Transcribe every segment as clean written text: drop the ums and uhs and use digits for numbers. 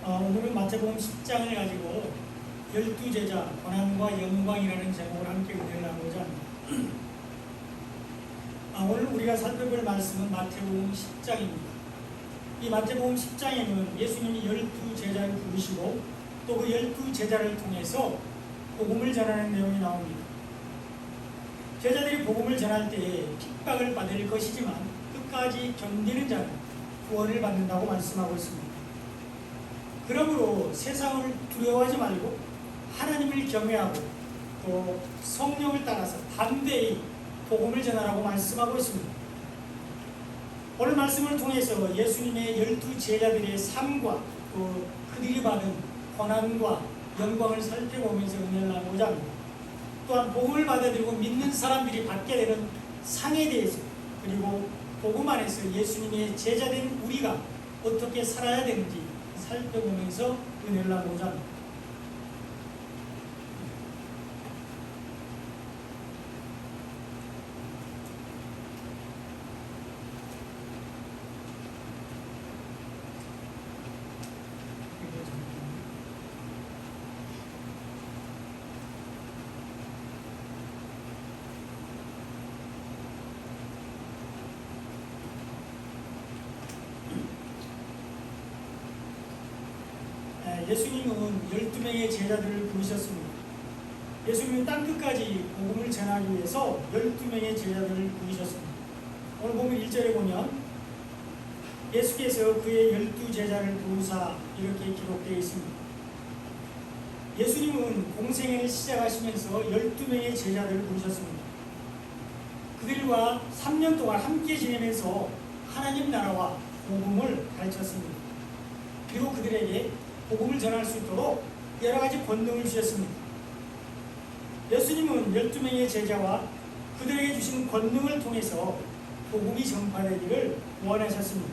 오늘은 마태복음 10장을 가지고 12제자 고난과 영광이라는 제목을 함께 은혜를 나누고자 합니다. 오늘 우리가 살펴볼 말씀은 마태복음 10장입니다. 이 마태복음 10장에는 예수님이 12제자를 부르시고 또 그 12제자를 통해서 복음을 전하는 내용이 나옵니다. 제자들이 복음을 전할 때 핍박을 받을 것이지만 끝까지 견디는 자는 구원을 받는다고 말씀하고 있습니다. 그러므로 세상을 두려워하지 말고 하나님을 경외하고 또 성령을 따라서 담대히 복음을 전하라고 말씀하고 있습니다. 오늘 말씀을 통해서 예수님의 12제자들의 삶과 또 그들이 받은 고난과 영광을 살펴보면서 은혜를 나누고자 합니다. 또한 복음을 받아들이고 믿는 사람들이 받게 되는 상에 대해서, 그리고 복음 안에서 예수님의 제자된 우리가 어떻게 살아야 되는지 살펴보면서 은혜를 나누고자 합니다. 예수님은 12명의 제자들을 부르셨습니다. 예수님은 땅끝까지 복음을 전하기 위해서 12명의 제자들을 부르셨습니다. 오늘 보면 1절에 보면 예수께서 그의 12제자를 부르사 이렇게 기록되어 있습니다. 예수님은 공생애를 시작하시면서 12명의 제자들을 부르셨습니다. 그들과 3년 동안 함께 지내면서 하나님 나라와 복음을 가르쳤습니다. 그리고 그들에게 복음을 전할 수 있도록 여러 가지 권능을 주셨습니다. 예수님은 12명의 제자와 그들에게 주신 권능을 통해서 복음이 전파되기를 원하셨습니다.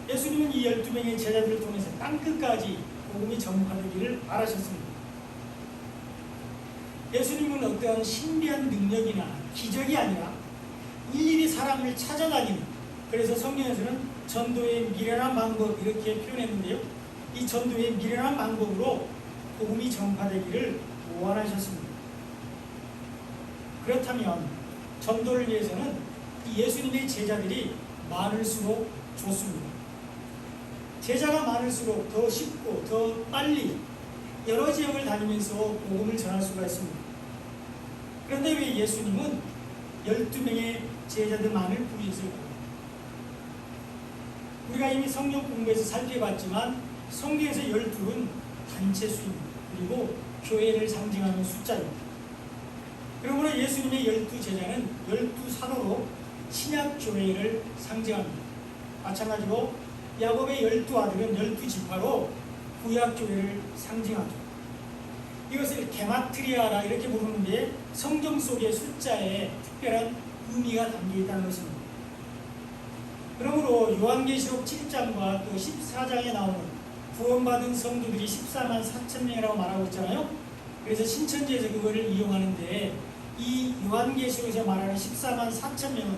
예수님은 이 12명의 제자들을 통해서 땅끝까지 복음이 전파되기를 바라셨습니다. 예수님은 어떠한 신비한 능력이나 기적이 아니라 일일이 사람을 찾아다니는, 그래서 성경에서는 전도의 미련한 방법 이렇게 표현했는데요, 이 전도의 미련한 방법으로 복음이 전파되기를 원하셨습니다. 그렇다면 전도를 위해서는 이 예수님의 제자들이 많을수록 좋습니다. 제자가 많을수록 더 쉽고 더 빨리 여러 지역을 다니면서 복음을 전할 수가 있습니다. 그런데 왜 예수님은 12명의 제자들만을 부르셨을까요? 우리가 이미 성경 공부에서 살펴봤지만 성경에서 12는 단체 수입니다. 그리고 교회를 상징하는 숫자입니다. 그러므로 예수님의 12제자는 12사도로 신약교회를 상징합니다. 마찬가지로 야곱의 12아들은 12지파로 구약교회를 상징하죠. 이것을 게마트리아라 이렇게 부르는데 성경 속의 숫자에 특별한 의미가 담겨 있다는 것입니다. 그러므로 요한계시록 7장과 또 14장에 나오는 구원받은 성도들이 14만 4천 명이라고 말하고 있잖아요. 그래서 신천지에서 그거를 이용하는데, 이 요한계시록에서 말하는 14만 4천 명은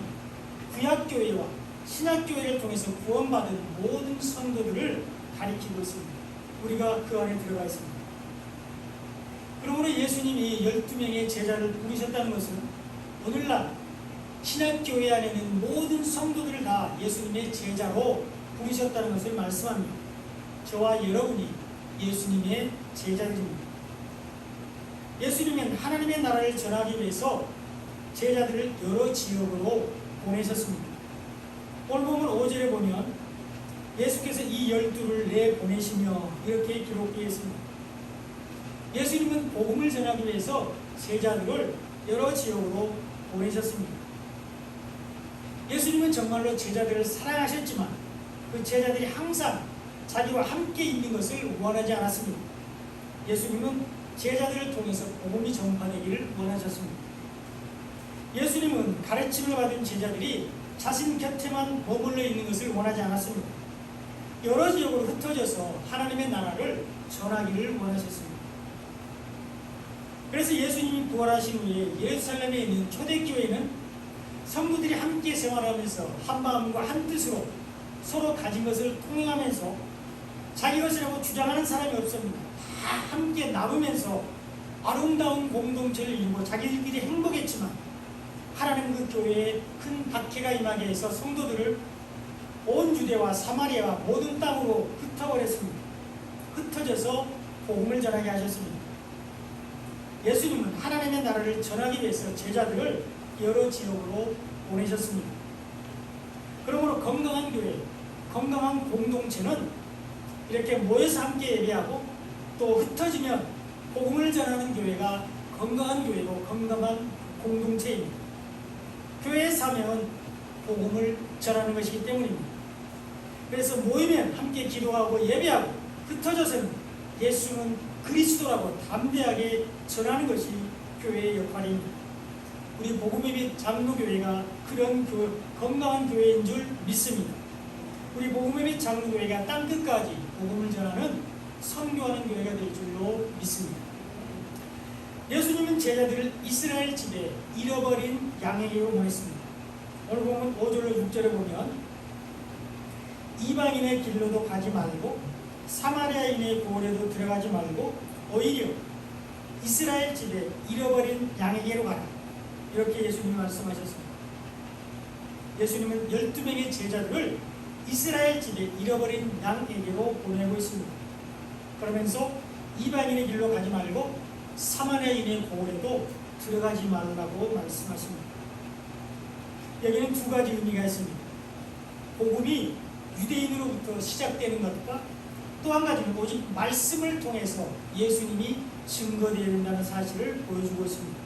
구약교회와 신약교회를 통해서 구원받은 모든 성도들을 가리키고 있습니다. 우리가 그 안에 들어가 있습니다. 그러므로 예수님이 12명의 제자를 부르셨다는 것은 오늘날 신약교회 안에 있는 모든 성도들을 다 예수님의 제자로 부르셨다는 것을 말씀합니다. 저와 여러분이 예수님의 제자들입니다. 예수님은 하나님의 나라를 전하기 위해서 제자들을 여러 지역으로 보내셨습니다. 오늘 보면 5절에 보면 예수께서 이 12를 내보내시며 이렇게 기록되어 있습니다. 예수님은 복음을 전하기 위해서 제자들을 여러 지역으로 보내셨습니다. 예수님은 정말로 제자들을 사랑하셨지만 그 제자들이 항상 자기와 함께 있는 것을 원하지 않았습니다. 예수님은 제자들을 통해서 복음이 전파되기를 원하셨습니다. 예수님은 가르침을 받은 제자들이 자신 곁에만 머물러 있는 것을 원하지 않았습니다. 여러 지역으로 흩어져서 하나님의 나라를 전하기를 원하셨습니다. 그래서 예수님이 부활하신 후에 예루살렘에 있는 초대교회는 성도들이 함께 생활하면서 한 마음과 한 뜻으로 서로 가진 것을 통행하면서 자기 것이라고 주장하는 사람이 없습니다. 다 함께 나누면서 아름다운 공동체를 이루고 자기들끼리 행복했지만 하나님 그 교회에 큰 박해가 임하게 해서 성도들을 온 유대와 사마리아와 모든 땅으로 흩어버렸습니다. 흩어져서 복음을 전하게 하셨습니다. 예수님은 하나님의 나라를 전하기 위해서 제자들을 여러 지역으로 보내셨습니다. 그러므로 건강한 교회, 건강한 공동체는 이렇게 모여서 함께 예배하고 또 흩어지면 복음을 전하는 교회가 건강한 교회고 건강한 공동체입니다. 교회의 사명은 복음을 전하는 것이기 때문입니다. 그래서 모이면 함께 기도하고 예배하고 흩어져서는 예수는 그리스도라고 담대하게 전하는 것이 교회의 역할입니다. 우리 복음예배 장로교회가 그런 건강한 교회인 줄 믿습니다. 우리 복음예배 장로교회가 땅끝까지 복음을 전하는 선교하는 교회가 될 줄로 믿습니다. 예수님은 제자들을 이스라엘 집에 잃어버린 양에게로 보냈습니다. 오늘 보면 5절로 6절에 보면 이방인의 길로도 가지 말고 사마리아인의 고을에도 들어가지 말고 오히려 이스라엘 집에 잃어버린 양에게로 가라. 이렇게 예수님이 말씀하셨습니다. 예수님은 12명의 제자들을 이스라엘 집에 잃어버린 양에게로 보내고 있습니다. 그러면서 이방인의 길로 가지 말고 사마리아인의 고을에도 들어가지 말라고 말씀하십니다. 여기는 두 가지 의미가 있습니다. 복음이 유대인으로부터 시작되는 것과 또 한 가지는 오직 말씀을 통해서 예수님이 증거되어야 된다는 사실을 보여주고 있습니다.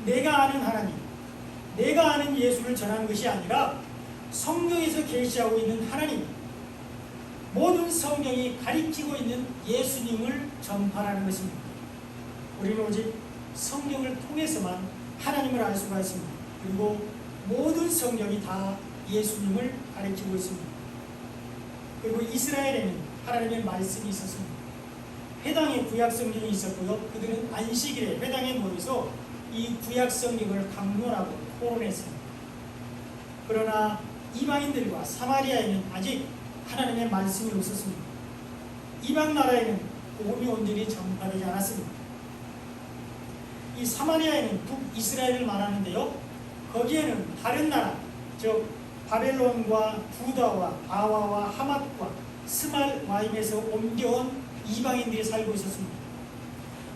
내가 아는 하나님, 내가 아는 예수를 전하는 것이 아니라 성경에서 계시하고 있는 하나님, 모든 성경이 가리키고 있는 예수님을 전파하는 것입니다. 우리는 오직 성경을 통해서만 하나님을 알 수가 있습니다. 그리고 모든 성경이 다 예수님을 가리키고 있습니다. 그리고 이스라엘에는 하나님의 말씀이 있었습니다. 회당에 구약 성경이 있었고요. 그들은 안식일에 회당에 모여서 이 구약 성경을 강론하고 토론했습니다. 그러나 이방인들과 사마리아에는 아직 하나님의 말씀이 없었습니다. 이방 나라에는 복음이 온전히 전파되지 않았습니다. 이 사마리아에는 북이스라엘을 말하는데요. 거기에는 다른 나라, 즉 바벨론과 부다와 아와와 하맛과 스말와임에서 옮겨온 이방인들이 살고 있었습니다.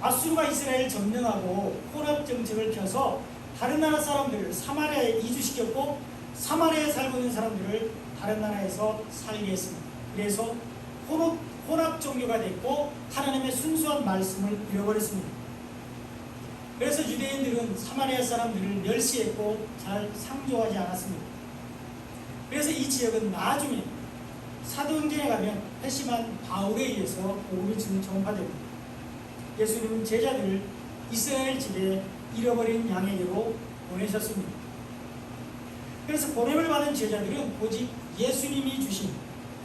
아수르가 이스라엘을 점령하고 혼합 정책을 펴서 다른 나라 사람들을 사마리아에 이주시켰고 사마리아에 살고 있는 사람들을 다른 나라에서 살게 했습니다. 그래서 혼합 종교가 됐고 하나님의 순수한 말씀을 잃어버렸습니다. 그래서 유대인들은 사마리아 사람들을 멸시했고 잘 상조하지 않았습니다. 그래서 이 지역은 나중에 사도행전에 가면 회심한 바울에 의해서 복음이 전파됩니다. 예수님은 제자들을 이스라엘 집에 잃어버린 양에게로 보내셨습니다. 그래서 보냄을 받은 제자들은 오직 예수님이 주신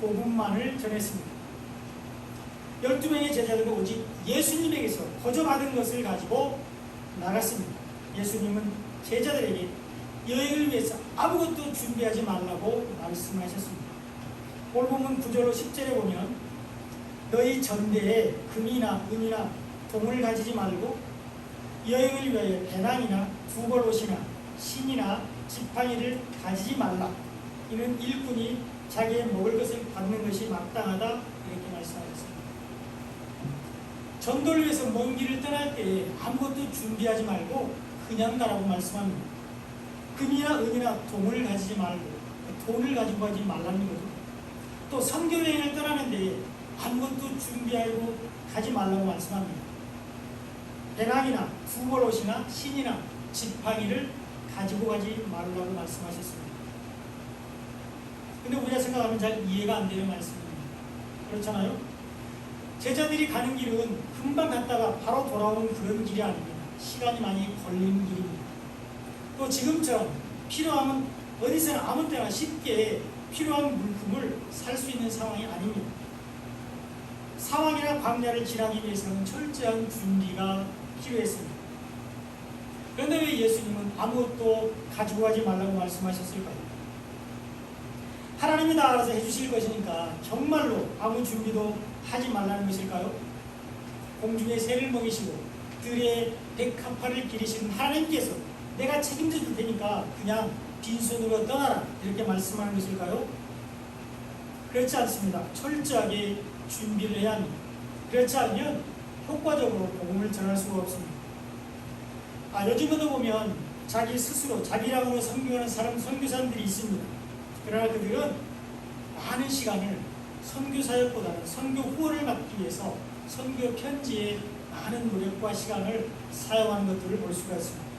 복음만을 전했습니다. 12명의 제자들은 오직 예수님에게서 거저받은 것을 가지고 나갔습니다. 예수님은 제자들에게 여행을 위해서 아무것도 준비하지 말라고 말씀하셨습니다. 오늘 보면 9절로 10절에 보면 너희 전대에 금이나 은이나 동을 가지지 말고 여행을 위하여 배낭이나 두벌옷이나 신이나 지팡이를 가지지 말라. 이는 일꾼이 자기의 먹을 것을 받는 것이 마땅하다. 이렇게 말씀하셨습니다. 전도를 위해서 먼 길을 떠날 때에 아무것도 준비하지 말고 그냥 가라고 말씀합니다. 금이나 은이나 동을 가지지 말고 돈을 가지고 가지 말라는 거죠. 또 선교여행을 떠나는데 아무것도 준비하고 가지 말라고 말씀합니다. 배낭이나 두벌옷이나 신이나 지팡이를 가지고 가지 말라고 말씀하셨습니다. 근데 우리가 생각하면 잘 이해가 안 되는 말씀입니다. 그렇잖아요? 제자들이 가는 길은 금방 갔다가 바로 돌아오는 그런 길이 아닙니다. 시간이 많이 걸리는 길입니다. 또 지금처럼 필요하면 어디서나 아무 때나 쉽게 필요한 물품을 살 수 있는 상황이 아닙니다. 사막이나 광야를 지나기 위해서는 철저한 준비가 필요했습니다. 그런데 왜 예수님은 아무것도 가지고 가지 말라고 말씀하셨을까요? 하나님이 다 알아서 해주실 것이니까 정말로 아무 준비도 하지 말라는 것일까요? 공중의 새를 먹이시고 들의 백합화를 기르시는 하나님께서 내가 책임져 줄 테니까 그냥 빈손으로 떠나라 이렇게 말씀하는 것일까요? 그렇지 않습니다. 철저하게 준비를 해야 합니다. 그렇지 않으면 효과적으로 복음을 전할 수가 없습니다. 요즘에도 보면 자기 스스로 자기랑으로 선교하는 선교사님들이 있습니다. 그러나 그들은 많은 시간을 선교 사역보다는 선교 후원을 받기 위해서 선교 편지에 많은 노력과 시간을 사용하는 것들을 볼 수가 있습니다.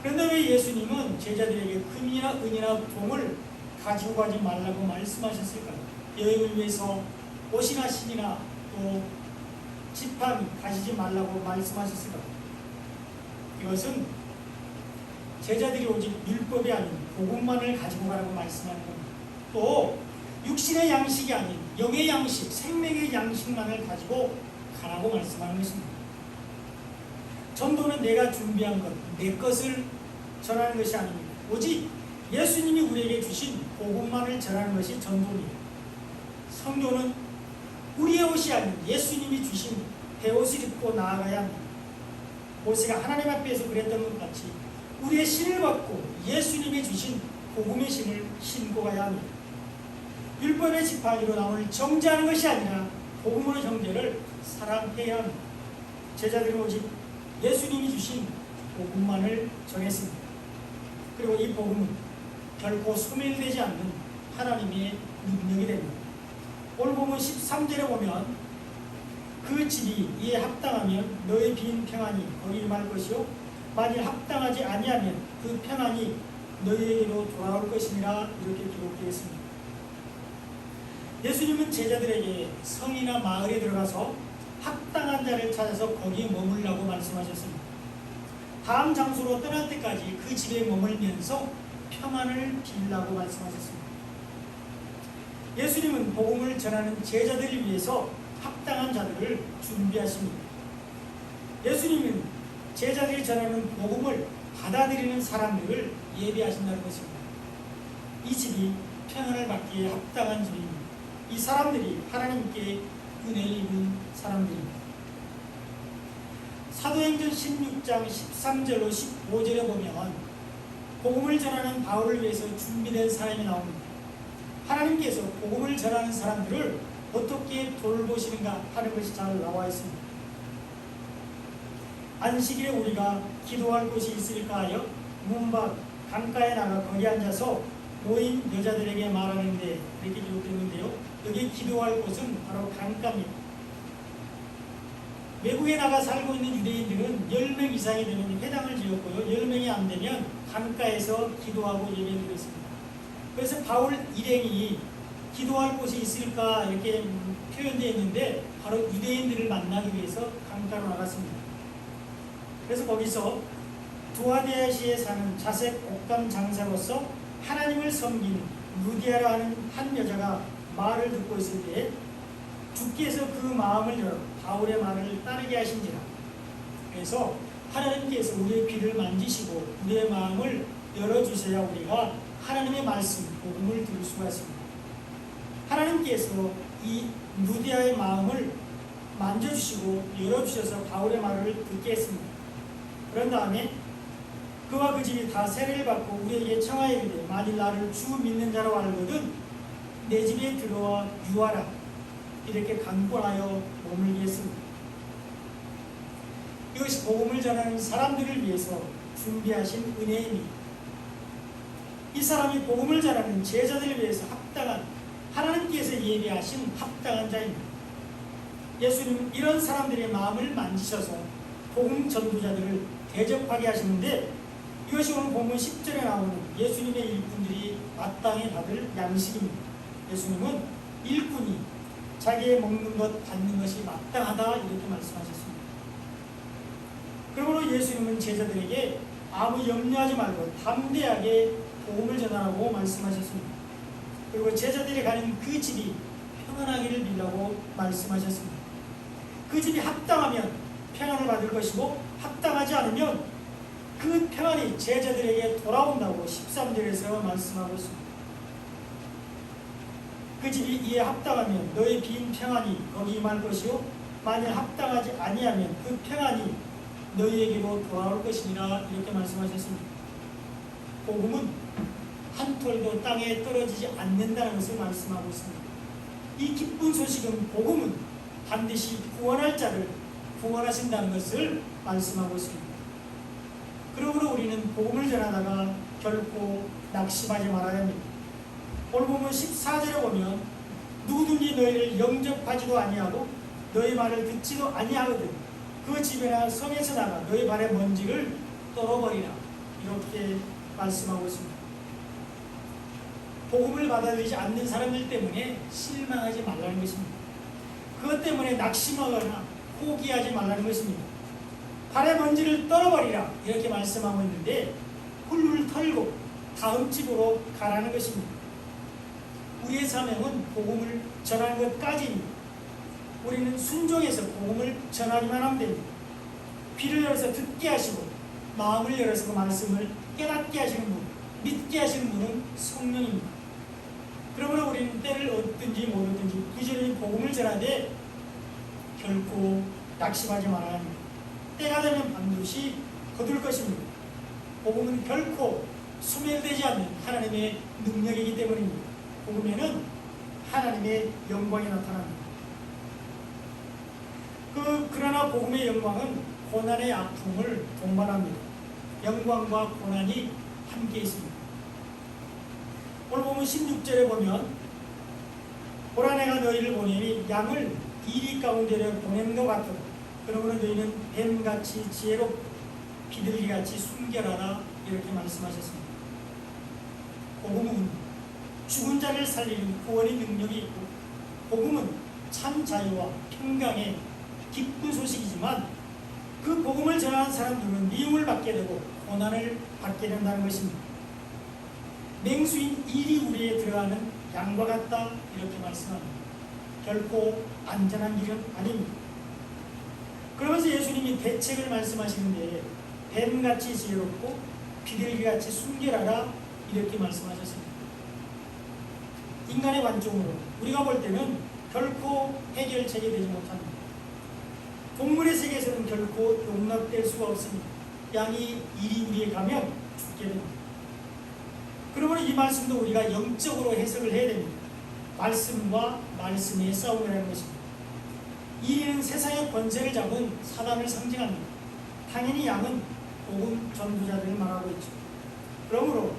그런데 왜 예수님은 제자들에게 금이나 은이나 동을 가지고 가지 말라고 말씀하셨을까요? 여행을 위해서 옷이나 신이나 또 지팡이 가지지 말라고 말씀하셨을까요? 이것은 제자들이 오직 율법이 아닌 복음만을 가지고 가라고 말씀하는 겁니다. 또 육신의 양식이 아닌 영의 양식, 생명의 양식만을 가지고 가라고 말씀하는 것입니다. 전도는 내가 준비한 것, 내 것을 전하는 것이 아닙니다. 오직 예수님이 우리에게 주신 복음만을 전하는 것이 전도입니다. 성도는 우리의 옷이 아닌 예수님이 주신 배옷을 입고 나아가야 합니다. 모세가 하나님 앞에서 그랬던 것 같이 우리의 신을 받고 예수님이 주신 복음의 신을 신고 가야 합니다. 율법의 지팡이로 남을 정죄하는 것이 아니라 복음으로 정죄를 사랑해야 합니다. 제자들은 오직 예수님이 주신 복음만을 전했습니다. 그리고 이 복음은 결코 소멸되지 않는 하나님의 능력이 됩니다. 오늘 보면 13절에 보면 그 집이 이에 합당하면 너의 빈 평안이 거기 임할 것이요 만일 합당하지 아니하면 그 평안이 너희에게로 돌아올 것이니라 이렇게 기록되어 있습니다. 예수님은 제자들에게 성이나 마을에 들어가서 합당한 자를 찾아서 거기에 머물라고 말씀하셨습니다. 다음 장소로 떠날 때까지 그 집에 머물면서 평안을 빌라고 말씀하셨습니다. 예수님은 복음을 전하는 제자들을 위해서 합당한 자들을 준비하십니다. 예수님은 제자들이 전하는 복음을 받아들이는 사람들을 예비하신다는 것입니다. 이 집이 평안을 받기에 합당한 집입니다. 이 사람들이 하나님께 은혜를 입은 사람들입니다. 사도행전 16장 13절로 15절에 보면 복음을 전하는 바울을 위해서 준비된 사람이 나옵니다. 하나님께서 복음을 전하는 사람들을 어떻게 돌보시는가 하는 것이 잘 나와 있습니다. 안식일에 우리가 기도할 곳이 있을까 하여 문밖 강가에 나가 거기 앉아서 노인 여자들에게 말하는데 이렇게 기록되는데요. 여기 기도할 곳은 바로 강가입니다. 외국에 나가 살고 있는 유대인들은 10명 이상이 되면 회당을 지었고요. 10명이 안 되면 강가에서 기도하고 예배를 드렸습니다. 그래서 바울 일행이 기도할 곳이 있을까 이렇게 표현되어 있는데 바로 유대인들을 만나기 위해서 강가로 나갔습니다. 그래서 거기서 두아디아시에 사는 자색 옷감 장사로서 하나님을 섬기는 루디아라 하는 한 여자가 말을 듣고 있을 때 주께서 그 마음을 열어 바울의 말을 따르게 하신지라. 그래서 하나님께서 우리의 귀를 만지시고 우리의 마음을 열어주셔야 우리가 하나님의 말씀, 복음을 들을 수가 있습니다. 하나님께서 이 루디아의 마음을 만져주시고 열어주셔서 바울의 말을 듣게 했습니다. 그런 다음에 그와 그 집이 다 세례를 받고 우리에게 청하여 이르되 만일 나를 주 믿는 자로 알거든 내 집에 들어와 유하라 이렇게 간권하여 머물게 했습니다. 이것이 복음을 전하는 사람들을 위해서 준비하신 은혜입니다. 이 사람이 복음을 전하는 제자들을 위해서 합당한 하나님께서 예비하신 합당한 자입니다. 예수님은 이런 사람들의 마음을 만지셔서 복음 전도자들을 대접하게 하시는데 이것이 오늘 본문 10절에 나오는 예수님의 일꾼들이 마땅히 받을 양식입니다. 예수님은 일꾼이 자기의 먹는 것 받는 것이 마땅하다 이렇게 말씀하셨습니다. 그러므로 예수님은 제자들에게 아무 염려하지 말고 담대하게 복음을 전하라고 말씀하셨습니다. 그리고 제자들이 가는 그 집이 평안하기를 빌라고 말씀하셨습니다. 그 집이 합당하면 평안을 받을 것이고 합당하지 않으면 그 평안이 제자들에게 돌아온다고 13절에서 말씀하고 있습니다. 그 집이 이에 합당하면 너의 빈 평안이 거기 임할 것이요 만일 합당하지 아니하면 그 평안이 너희에게로 돌아올 것이니라 이렇게 말씀하셨습니다. 복음은 한 톨도 땅에 떨어지지 않는다는 것을 말씀하고 있습니다. 이 기쁜 소식은 복음은 반드시 구원할 자를 구원하신다는 것을 말씀하고 있습니다. 그러므로 우리는 복음을 전하다가 결코 낙심하지 말아야 합니다. 오늘 보면 14절에 보면 누구든지 너희를 영접하지도 아니하고 너희 말을 듣지도 아니하거든 그 집이나 성에서 나가 너희 발의 먼지를 떨어버리라 이렇게 말씀하고 있습니다. 복음을 받아들이지 않는 사람들 때문에 실망하지 말라는 것입니다. 그것 때문에 낙심하거나 포기하지 말라는 것입니다. 발의 먼지를 떨어버리라 이렇게 말씀하고 있는데 훌훌 털고 다음 집으로 가라는 것입니다. 우리의 사명은 복음을 전하는 것까지입니다. 우리는 순종해서 복음을 전하기만 하면 됩니다. 귀를 열어서 듣게 하시고 마음을 열어서 그 말씀을 깨닫게 하시는 분, 믿게 하시는 분은 성령입니다. 그러므로 우리는 때를 얻든지 못 얻든지 부지런히 복음을 전하되 결코 낙심하지 말아야 합니다. 때가 되면 반드시 거둘 것입니다. 복음은 결코 소멸되지 않는 하나님의 능력이기 때문입니다. 복음에는 하나님의 영광이 나타납니다. 그러나 복음의 영광은 고난의 아픔을 동반합니다. 영광과 고난이 함께 있습니다. 오늘 보면 16절에 보면 보라 내가 너희를 보내니 양을 이리 가운데로 보낸 것 같도다. 그러므로 너희는 뱀같이 지혜롭고 비둘기같이 순결하라 이렇게 말씀하셨습니다. 복음은 죽은 자를 살리는 구원의 능력이 있고 복음은 참 자유와 평강의 기쁜 소식이지만 그 복음을 전하는 사람들은 미움을 받게 되고 고난을 받게 된다는 것입니다. 맹수인 일이 우리에 들어가는 양과 같다 이렇게 말씀합니다. 결코 안전한 길은 아닙니다. 그러면서 예수님이 대책을 말씀하시는데 뱀같이 지혜롭고 비둘기같이 순결하라 이렇게 말씀하셨습니다. 인간의 관점으로 우리가 볼 때는 결코 해결책이 되지 못합니다. 동물의 세계에서는 결코 용납될 수가 없습니다. 양이 이리 우리에 가면 죽게 됩니다. 그러므로 이 말씀도 우리가 영적으로 해석을 해야 됩니다. 말씀과 말씀의 싸움이라는 것입니다. 이리는 세상의 권세를 잡은 사단을 상징합니다. 당연히 양은 복음 전도자들을 말하고 있죠. 그러므로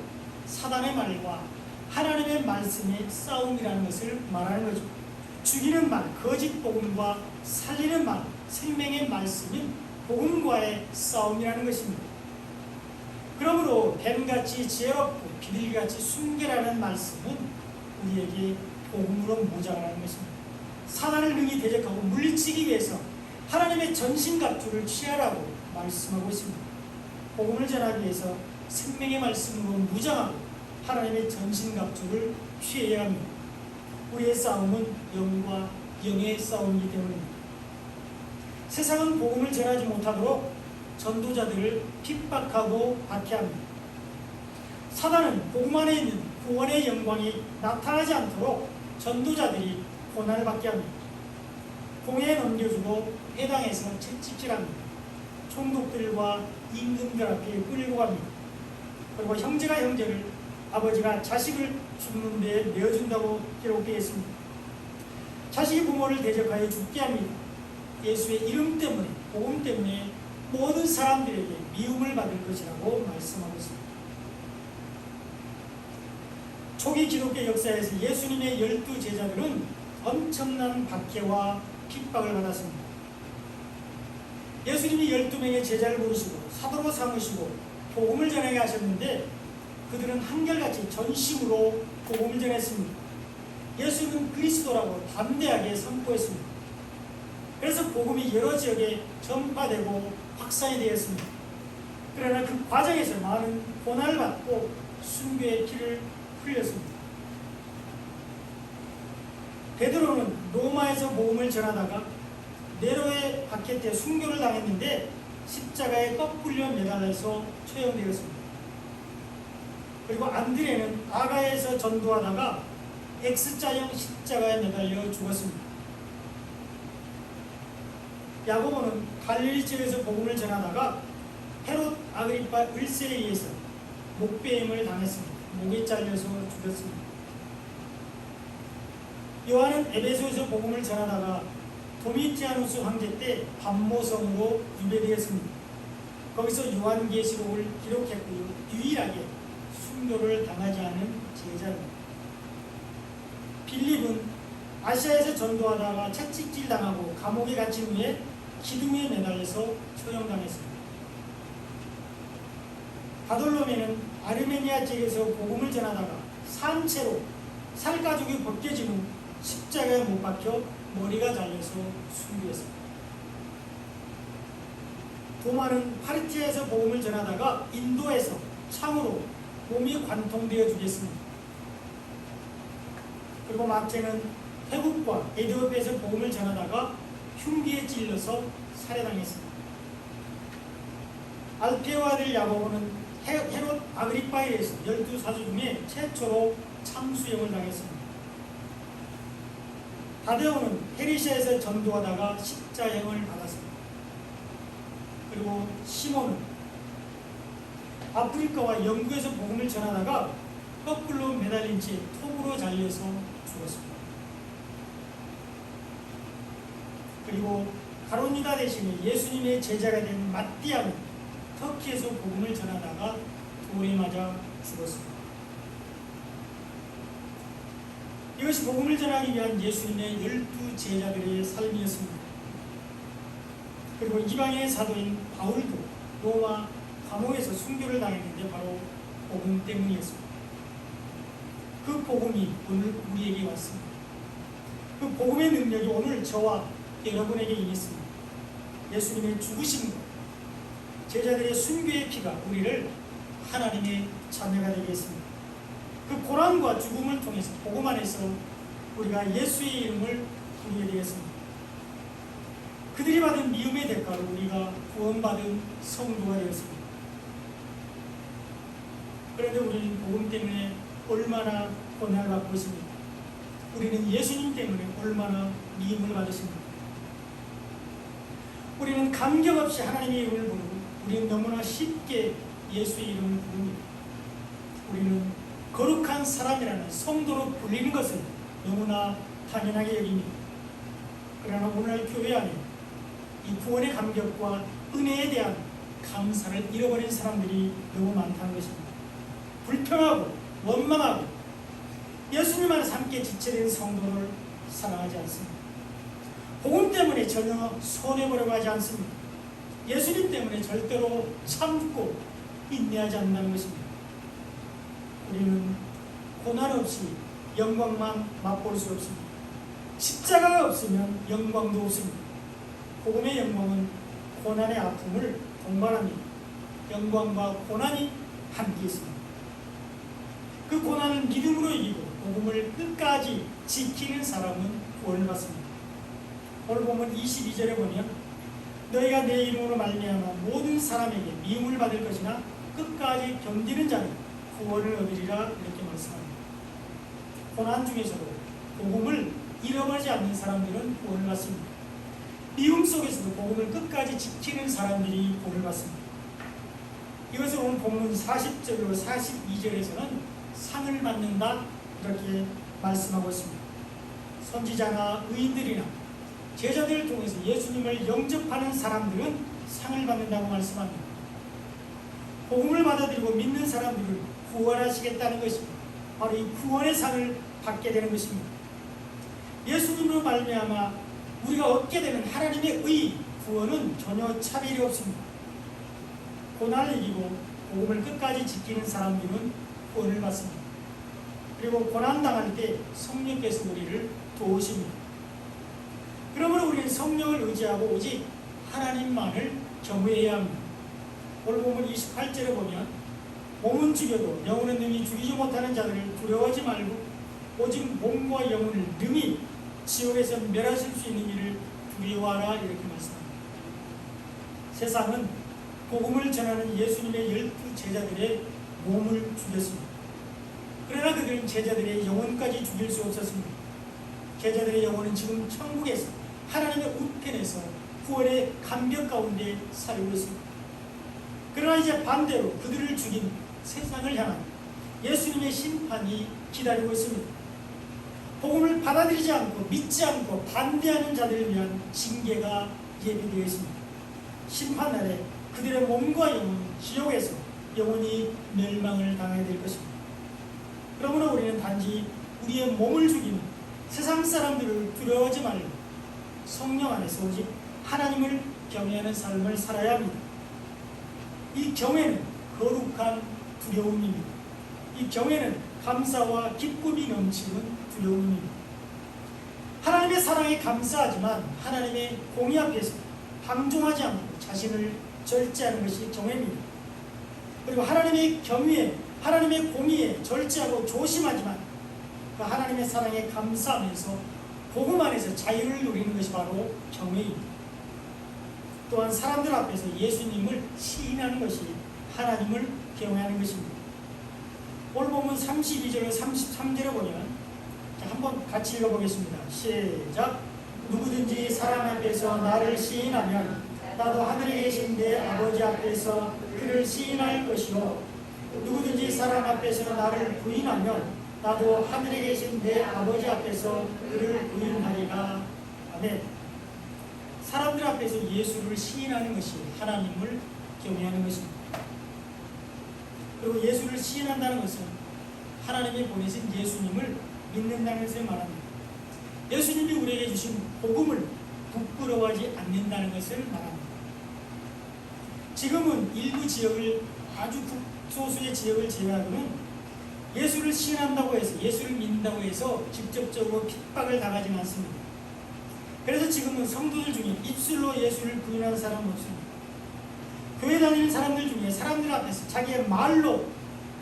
사단의 말과 하나님의 말씀의 싸움이라는 것을 말하는 거죠. 죽이는 말, 거짓 복음과 살리는 말, 생명의 말씀인 복음과의 싸움이라는 것입니다. 그러므로 뱀같이 지혜롭고 비둘기같이 순결하는 말씀은 우리에게 복음으로 무장하는 것입니다. 사단을 능히 대적하고 물리치기 위해서 하나님의 전신갑주를 취하라고 말씀하고 있습니다. 복음을 전하기 위해서 생명의 말씀으로 무장하고 하나님의 전신갑주를 취해야 합니다. 우리의 싸움은 영과 영의 싸움이기 때문입니다. 세상은 복음을 전하지 못하도록 전도자들을 핍박하고 박해합니다. 사단은 복음 안에 있는 구원의 영광이 나타나지 않도록 전도자들이 고난을 받게 합니다. 공회에 넘겨주고 회당에서 채찍질합니다. 총독들과 임금들 앞에 끌고 갑니다. 그리고 형제가 형제를, 아버지가 자식을 죽는 데 내어준다고 기록되어 있습니다. 자식이 부모를 대적하여 죽게 합니다. 예수의 이름 때문에, 복음 때문에 모든 사람들에게 미움을 받을 것이라고 말씀하고 있습니다. 초기 기독교 역사에서 예수님의 12 제자들은 엄청난 박해와 핍박을 받았습니다. 예수님이 12명의 제자를 부르시고 사도로 삼으시고 복음을 전하게 하셨는데 그들은 한결같이 전심으로 복음을 전했습니다. 예수는 그리스도라고 담대하게 선포했습니다. 그래서 복음이 여러 지역에 전파되고 확산이 되었습니다. 그러나 그 과정에서 많은 고난을 받고 순교의 피를 흘렸습니다. 베드로는 로마에서 복음을 전하다가 네로의 박해 때 순교를 당했는데 십자가에 거꾸려 매달려서 처형되었습니다. 그리고 안드레는 아가에서 전도하다가 X자형 십자가에 매달려 죽었습니다. 야고보는 갈릴리 지역에서 복음을 전하다가 헤롯 아그리파 1세에 의해서 목배임을 당했습니다. 목이 잘려서 죽었습니다. 요한은 에베소에서 복음을 전하다가 도미티아누스 황제 때 반모성으로 유배되었습니다. 거기서 요한계시록을 기록했고요. 유일하게 순교를 당하지 않은 제자입니다. 빌립은 아시아에서 전도하다가 채찍질 당하고 감옥에 갇힌 후에 기둥에 매달려서 처형당했습니다. 바돌로메는 아르메니아 지역에서 복음을 전하다가 산채로 살가죽이 벗겨진 후 십자가에 못 박혀 머리가 잘려서 순교했습니다. 도마는 파르티아에서 복음을 전하다가 인도에서 창으로 몸이 관통되어 죽였습니다. 그리고 막제는 태국과 에티오피아에서 복음을 전하다가 흉기에 찔려서 살해당했습니다. 알페오 아들 야고보는 헤롯 아그리파에 의해서 12사주 중에 최초로 참수형을 당했습니다. 다데오는 페르시아에서 전도하다가 십자형을 받았습니다. 그리고 시몬은 아프리카와 영국에서 복음을 전하다가 거꾸로 매달린 채 톱으로 잘려서 죽었습니다. 그리고 가론유다 대신에 예수님의 제자가 된 마띠아는 터키에서 복음을 전하다가 돌에 맞아 죽었습니다. 이것이 복음을 전하기 위한 예수님의 12 제자들의 삶이었습니다. 그리고 이방인의 사도인 바울도 로마 감옥에서 순교를 당했는데 바로 복음 때문이었습니다. 그 복음이 오늘 우리에게 왔습니다. 그 복음의 능력이 오늘 저와 여러분에게 임했습니다. 예수님의 죽으심과 제자들의 순교의 피가 우리를 하나님의 자녀가 되게 했습니다. 그 고난과 죽음을 통해서 복음 안에서 우리가 예수의 이름을 부르게 되었습니다. 그들이 받은 미움의 대가로 우리가 구원받은 성도가 되었습니다. 그런데 우리는 복음 때문에 얼마나 고난을 받고 있습니까? 우리는 예수님 때문에 얼마나 미움을 받으십니까? 우리는 감격 없이 하나님의 이름을 부르고 우리는 너무나 쉽게 예수의 이름을 부릅니다. 우리는 거룩한 사람이라는 성도로 불리는 것을 너무나 당연하게 여깁니다. 그러나 오늘날 교회 안에 이 구원의 감격과 은혜에 대한 감사를 잃어버린 사람들이 너무 많다는 것입니다. 불평하고 원망하고 예수님 안에서 함께 지체된 성도를 사랑하지 않습니다. 복음 때문에 전혀 손해보려고 하지 않습니다. 예수님 때문에 절대로 참고 인내하지 않는다는 것입니다. 우리는 고난 없이 영광만 맛볼 수 없습니다. 십자가가 없으면 영광도 없습니다. 복음의 영광은 고난의 아픔을 동반합니다. 영광과 고난이 함께 있습니다. 그 고난을 믿음으로 이기고 복음을 끝까지 지키는 사람은 구원을 받습니다. 오늘 보면 22절에 보면 너희가 내 이름으로 말미암아 모든 사람에게 미움을 받을 것이나 끝까지 견디는 자는 구원을 얻으리라 이렇게 말씀합니다. 고난 중에서도 복음을 잃어버리지 않는 사람들은 구원을 받습니다. 미움 속에서도 복음을 끝까지 지키는 사람들이 구원을 받습니다. 이것을 오늘 본문 40절로 42절에서는 상을 받는다 이렇게 말씀하고 있습니다. 선지자나 의인들이나 제자들을 통해서 예수님을 영접하는 사람들은 상을 받는다고 말씀합니다. 복음을 받아들이고 믿는 사람들은 구원하시겠다는 것입니다. 바로 이 구원의 상을 받게 되는 것입니다. 예수님으로 말미암아 우리가 얻게 되는 하나님의 의 구원은 전혀 차별이 없습니다. 고난을 이기고 복음을 끝까지 지키는 사람들은 구원을 받습니다. 그리고 고난당할 때 성령께서 우리를 도우십니다. 그러므로 우리는 성령을 의지하고 오직 하나님만을 경외해야 합니다. 오늘 보면 28절에 보면 몸은 죽여도 영혼은 능히 죽이지 못하는 자들을 두려워하지 말고 오직 몸과 영혼을 능히 지옥에서 멸하실 수 있는 일을 두려워하라 이렇게 말씀합니다. 세상은 복음을 전하는 예수님의 12 제자들의 몸을 죽였습니다. 그러나 그들은 제자들의 영혼까지 죽일 수 없었습니다. 제자들의 영혼은 지금 천국에서 하나님의 우편에서 구원의 감격 가운데 살고 있습니다. 그러나 이제 반대로 그들을 죽인 세상을 향한 예수님의 심판이 기다리고 있습니다. 복음을 받아들이지 않고 믿지 않고 반대하는 자들을 위한 징계가 예비되어 있습니다. 심판날에 그들의 몸과 영혼은 지옥에서 영원히 멸망을 당하게 될 것입니다. 그러므로 우리는 단지 우리의 몸을 죽이는 세상 사람들을 두려워하지 말고 성령 안에서 오직 하나님을 경외하는 삶을 살아야 합니다. 이 경외는 거룩한 두려움입니다. 이 경외는 감사와 기쁨이 넘치는 두려움입니다. 하나님의 사랑에 감사하지만 하나님의 공의 앞에서 방종하지 않고 자신을 절제하는 것이 경외입니다. 그리고 하나님의 경외에, 하나님의 공의에 절제하고 조심하지만 그 하나님의 사랑에 감사하면서 복음 안에서 자유를 누리는 것이 바로 경외입니다. 또한 사람들 앞에서 예수님을 시인하는 것이 하나님을 경외하는 것입니다. 오늘 본문 32절과 33절에 보면 한번 같이 읽어보겠습니다. 시작. 누구든지 사람 앞에서 나를 시인하면 나도 하늘에 계신 내 아버지 앞에서 그를 시인할 것이요 누구든지 사람 앞에서 나를 부인하면 나도 하늘에 계신 내 아버지 앞에서 그를 부인하리라. 아멘. 사람들 앞에서 예수를 시인하는 것이 하나님을 경외하는 것입니다. 그리고 예수를 시인한다는 것은 하나님이 보내신 예수님을 믿는다는 것을 말합니다. 예수님이 우리에게 주신 복음을 부끄러워하지 않는다는 것을 말합니다. 지금은 일부 지역을, 아주 극소수의 지역을 제외하고는 예수를 시인한다고 해서, 예수를 믿는다고 해서 직접적으로 핍박을 당하지는 않습니다. 그래서 지금은 성도들 중에 입술로 예수를 부인하는 사람은 없습니다. 교회 다니는 사람들 중에 사람들 앞에서 자기의 말로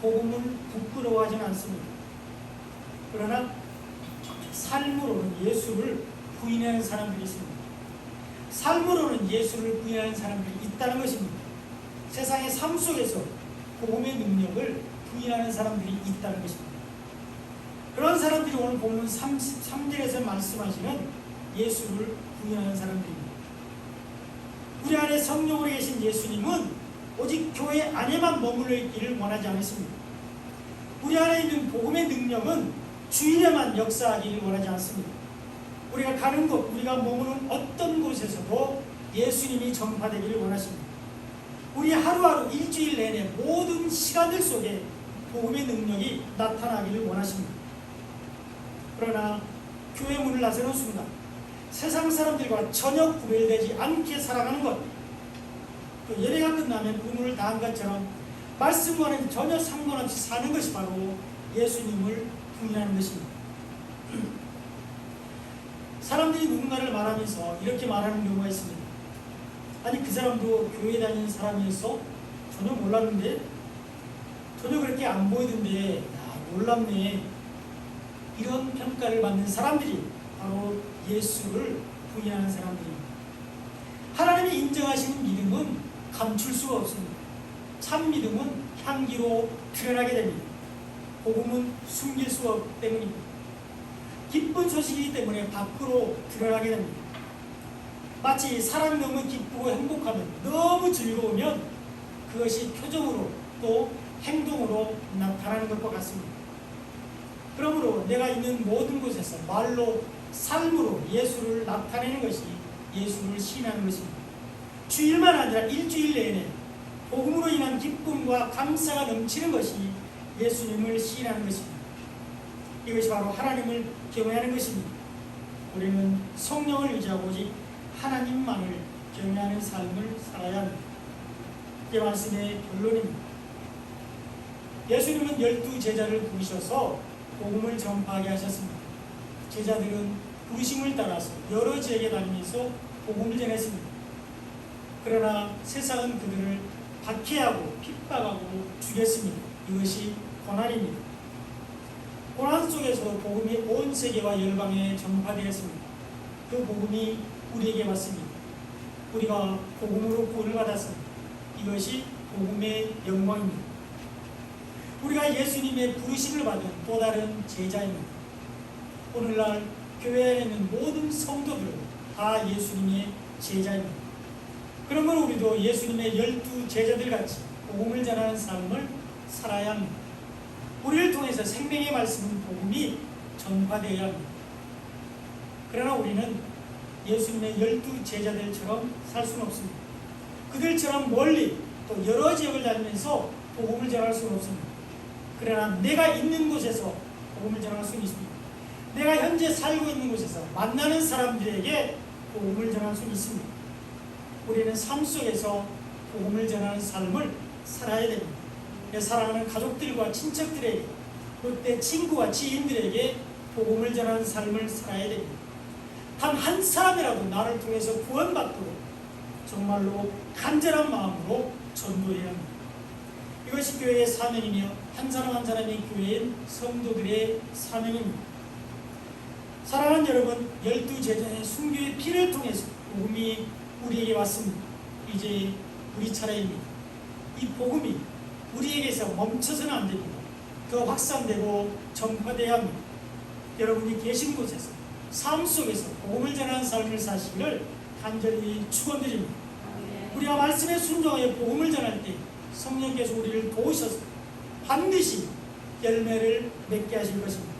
복음을 부끄러워하지는 않습니다. 그러나 삶으로는 예수를 부인하는 사람들이 있습니다. 삶으로는 예수를 부인하는 사람들이 있다는 것입니다. 세상의 삶 속에서 복음의 능력을 부인하는 사람들이 있다는 것입니다. 그런 사람들이 오늘 본문 33절에서 말씀하시는 예수를 부인하는 사람들입니다. 우리 안에 성령으로 계신 예수님은 오직 교회 안에만 머물러 있기를 원하지 않습니다. 우리 안에 있는 복음의 능력은 주일에만 역사하기를 원하지 않습니다. 우리가 가는 곳, 우리가 머무는 어떤 곳에서도 예수님이 전파되기를 원하십니다. 우리 하루하루 일주일 내내 모든 시간들 속에 복음의 능력이 나타나기를 원하십니다. 그러나 교회 문을 나서는 순간 세상 사람들과 전혀 구별되지 않게 살아가는 것, 또 예배가 끝나면 의무를 다한 것처럼 말씀과는 전혀 상관없이 사는 것이 바로 예수님을 부인하는 것입니다. 사람들이 누군가를 말하면서 이렇게 말하는 경우가 있습니다. 아니, 그 사람도 교회 다니는 사람이었어? 전혀 몰랐는데? 전혀 그렇게 안 보이던데? 몰랐네. 이런 평가를 받는 사람들이 바로 예수를 부인하는 사람들입니다. 하나님이 인정하시는 믿음은 감출 수가 없습니다. 참 믿음은 향기로 드러나게 됩니다. 복음은 숨길 수가 없기 때문입니다. 기쁜 소식이기 때문에 밖으로 드러나게 됩니다. 마치 사람이 너무 기쁘고 행복하면, 너무 즐거우면 그것이 표정으로 또 행동으로 나타나는 것과 같습니다. 그러므로 내가 있는 모든 곳에서 말로, 삶으로 예수를 나타내는 것이 예수를 시인하는 것입니다. 주일만 아니라 일주일 내내 복음으로 인한 기쁨과 감사가 넘치는 것이 예수님을 시인하는 것입니다. 이것이 바로 하나님을 경외하는 것입니다. 우리는 성령을 의지하고 오직 하나님만을 경외하는 삶을 살아야 합니다. 이 말씀의 결론입니다. 예수님은 12제자를 부르셔서 복음을 전파하게 하셨습니다. 제자들은 부르심을 따라서 여러 지역에 다니면서 복음을 전했습니다. 그러나 세상은 그들을 박해하고 핍박하고 죽였습니다. 이것이 고난입니다. 고난 속에서도 복음이 온 세계와 열방에 전파되었습니다. 그 복음이 우리에게 왔습니다. 우리가 복음으로 구원을 받았습니다. 이것이 복음의 영광입니다. 우리가 예수님의 부르심을 받은 또 다른 제자입니다. 오늘날 교회에 있는 모든 성도들은 다 예수님의 제자입니다. 그러면 우리도 예수님의 12 제자들 같이 복음을 전하는 삶을 살아야 합니다. 우리를 통해서 생명의 말씀 복음이 전파되어야 합니다. 그러나 우리는 예수님의 12 제자들처럼 살 수는 없습니다. 그들처럼 멀리 또 여러 지역을 다니면서 복음을 전할 수는 없습니다. 그러나 내가 있는 곳에서 복음을 전할 수는 있습니다. 내가 현재 살고 있는 곳에서 만나는 사람들에게 복음을 전할 수는 있습니다. 우리는 삶 속에서 복음을 전하는 삶을 살아야 됩니다. 내 사랑하는 가족들과 친척들에게, 그때 친구와 지인들에게 복음을 전하는 삶을 살아야 됩니다. 단 한 사람이라도 나를 통해서 구원받도록 정말로 간절한 마음으로 전도해야 합니다. 이것이 교회의 사명이며 한 사람 한 사람이 교회인 성도들의 사명입니다. 사랑하는 여러분, 12 제자의 순교의 피를 통해서 복음이 우리에게 왔습니다. 이제 우리 차례입니다. 이 복음이 우리에게서 멈춰서는 안 됩니다. 더 확산되고 전파되어야 합니다. 여러분이 계신 곳에서 삶 속에서 복음을 전하는 삶을 사시기를 간절히 축원드립니다. 우리가 말씀에 순종하여 복음을 전할 때 성령께서 우리를 도우셔서 반드시 열매를 맺게 하실 것입니다.